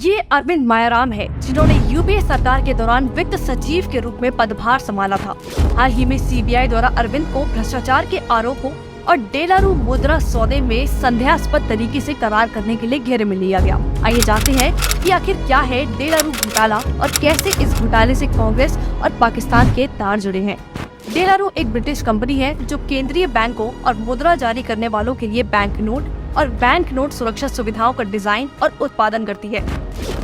ये अरविंद मायाराम है, जिन्होंने यूपीए सरकार के दौरान वित्त सचिव के रूप में पदभार संभाला था। हाल ही में सीबीआई द्वारा अरविंद को भ्रष्टाचार के आरोपों और डेलारू मुद्रा सौदे में संदेहास्पद तरीके से करार करने के लिए घेरे में लिया गया। आइए जानते हैं कि आखिर क्या है डेलारू घोटाला और कैसे इस घोटाले से कांग्रेस और पाकिस्तान के तार जुड़े हैं। डेलारू एक ब्रिटिश कंपनी है जो केंद्रीय बैंकों और मुद्रा जारी करने वालों के लिए बैंक नोट और बैंक नोट सुरक्षा सुविधाओं का डिजाइन और उत्पादन करती है।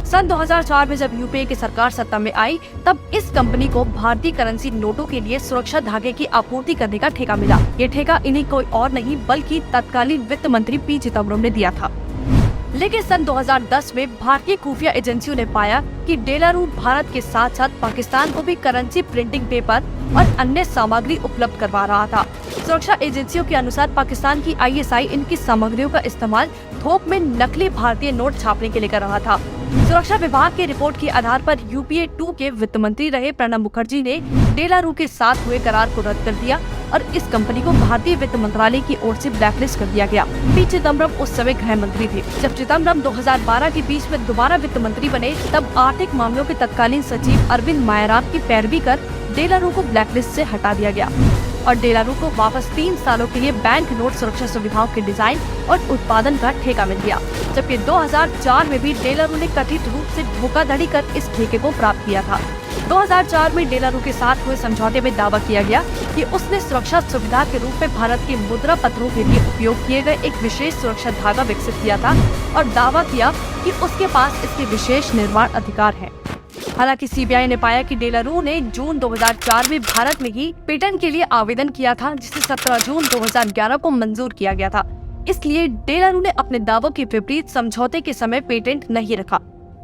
सन 2004 में जब यूपीए की सरकार सत्ता में आई, तब इस कंपनी को भारतीय करेंसी नोटों के लिए सुरक्षा धागे की आपूर्ति करने का ठेका मिला। ये ठेका इन्हें कोई और नहीं बल्कि तत्कालीन वित्त मंत्री पी चिदम्बरम ने दिया था। लेकिन सन 2010 में भारतीय खुफिया एजेंसियों ने पाया कि डेलारू भारत के साथ साथ पाकिस्तान को भी करेंसी प्रिंटिंग पेपर और अन्य सामग्री उपलब्ध करवा रहा था। सुरक्षा एजेंसियों के अनुसार पाकिस्तान की आईएसआई इनकी सामग्रियों का इस्तेमाल थोक में नकली भारतीय नोट छापने के लिए कर रहा था। सुरक्षा विभाग की रिपोर्ट के आधार पर यूपीए 2 के वित्त मंत्री रहे प्रणब मुखर्जी ने डेलारू के साथ हुए करार को रद्द कर दिया और इस कंपनी को भारतीय वित्त मंत्रालय की ओर से ब्लैकलिस्ट कर दिया गया। पी चिदम्बरम उस समय गृह मंत्री थे। जब चिदम्बरम 2012 के बीच में दोबारा वित्त मंत्री बने, तब आर्थिक मामलों के तत्कालीन सचिव अरविंद मायाराम की पैरवी कर डेलारू को ब्लैकलिस्ट से हटा दिया गया और डेलारू को वापस 3 सालों के लिए बैंक नोट सुरक्षा सुविधाओं के डिजाइन और उत्पादन का ठेका मिल गया। जबकि 2004 में भी डेलारू ने कथित रूप से धोखाधड़ी कर इस ठेके को प्राप्त किया था। 2004 में डेलारू के साथ हुए समझौते में दावा किया गया कि उसने सुरक्षा सुविधा के रूप में भारत के मुद्रा पत्रों के लिए उपयोग किए गए एक विशेष सुरक्षा धागा विकसित किया था और दावा किया कि उसके पास इसके विशेष निर्माण अधिकार है। हालांकि सीबीआई ने पाया कि डेलारू ने जून 2004 में भारत में ही पेटेंट के लिए आवेदन किया था, जिसे 17 जून 2011 को मंजूर किया गया था। इसलिए डेलारू ने अपने दावों के विपरीत समझौते के समय पेटेंट नहीं रखा।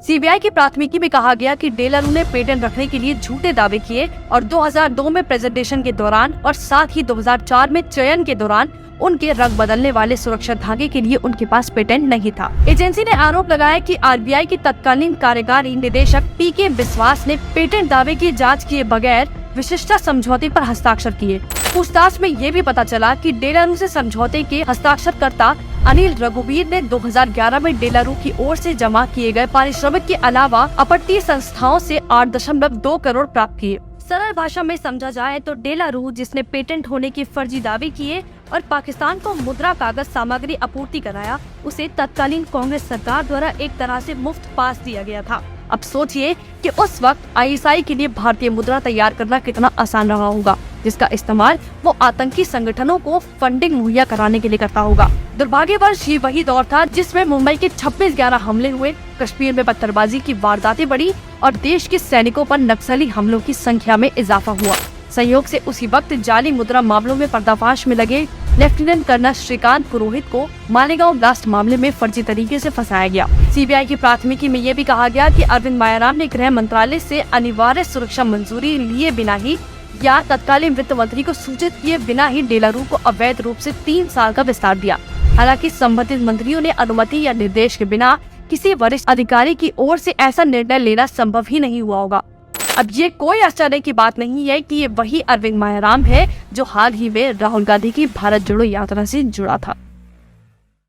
सीबीआई की प्राथमिकी में कहा गया कि डेलारू ने पेटेंट रखने के लिए झूठे दावे किए और 2002 में प्रेजेंटेशन के दौरान और साथ ही 2004 में चयन के दौरान उनके रंग बदलने वाले सुरक्षा धागे के लिए उनके पास पेटेंट नहीं था। एजेंसी ने आरोप लगाया कि आरबीआई की तत्कालीन कार्यकारी निदेशक पीके बिस्वास ने पेटेंट दावे की जांच किए बगैर विशिष्टता समझौते पर हस्ताक्षर किए। पूछताछ में ये भी पता चला कि डेलारू से समझौते के हस्ताक्षरकर्ता अनिल रघुवीर ने 2011 में डेलारू की ओर से जमा किए गए पारिश्रमिक के अलावा अपतटीय संस्थाओं से 8.2 करोड़ प्राप्त किए। सरल भाषा में समझा जाए तो डेलारू, जिसने पेटेंट होने के फर्जी दावे किए और पाकिस्तान को मुद्रा कागज सामग्री आपूर्ति कराया, उसे तत्कालीन कांग्रेस सरकार द्वारा एक तरह से मुफ्त पास दिया गया था। अब सोचिए कि उस वक्त आईएसआई के लिए भारतीय मुद्रा तैयार करना कितना आसान रहा होगा, जिसका इस्तेमाल वो आतंकी संगठनों को फंडिंग मुहैया कराने के लिए करता होगा। दुर्भाग्यवश ये वही दौर था जिसमें मुंबई के 26/11 हमले हुए, कश्मीर में पत्थरबाजी की वारदातें बढ़ी और देश के सैनिकों पर नक्सली हमलों की संख्या में इजाफा हुआ। संयोग से उसी वक्त जाली मुद्रा मामलों में पर्दाफाश में लगे लेफ्टिनेंट कर्नल श्रीकांत पुरोहित को मालेगांव ब्लास्ट मामले में फर्जी तरीके से फंसाया गया। सीबीआई की प्राथमिकी में ये भी कहा गया कि अरविंद मायाराम ने गृह मंत्रालय से अनिवार्य सुरक्षा मंजूरी लिए बिना ही या तत्कालीन वित्त मंत्री को सूचित किए बिना ही डेलारू को अवैध रूप से 3 साल का विस्तार दिया। हालांकि संबंधित मंत्रियों ने अनुमति या निर्देश के बिना किसी वरिष्ठ अधिकारी की ओर से ऐसा निर्णय लेना संभव ही नहीं हुआ होगा। अब ये कोई आश्चर्य की बात नहीं है कि ये वही अरविंद मायाराम है जो हाल ही में राहुल गांधी की भारत जोड़ो यात्रा से जुड़ा था।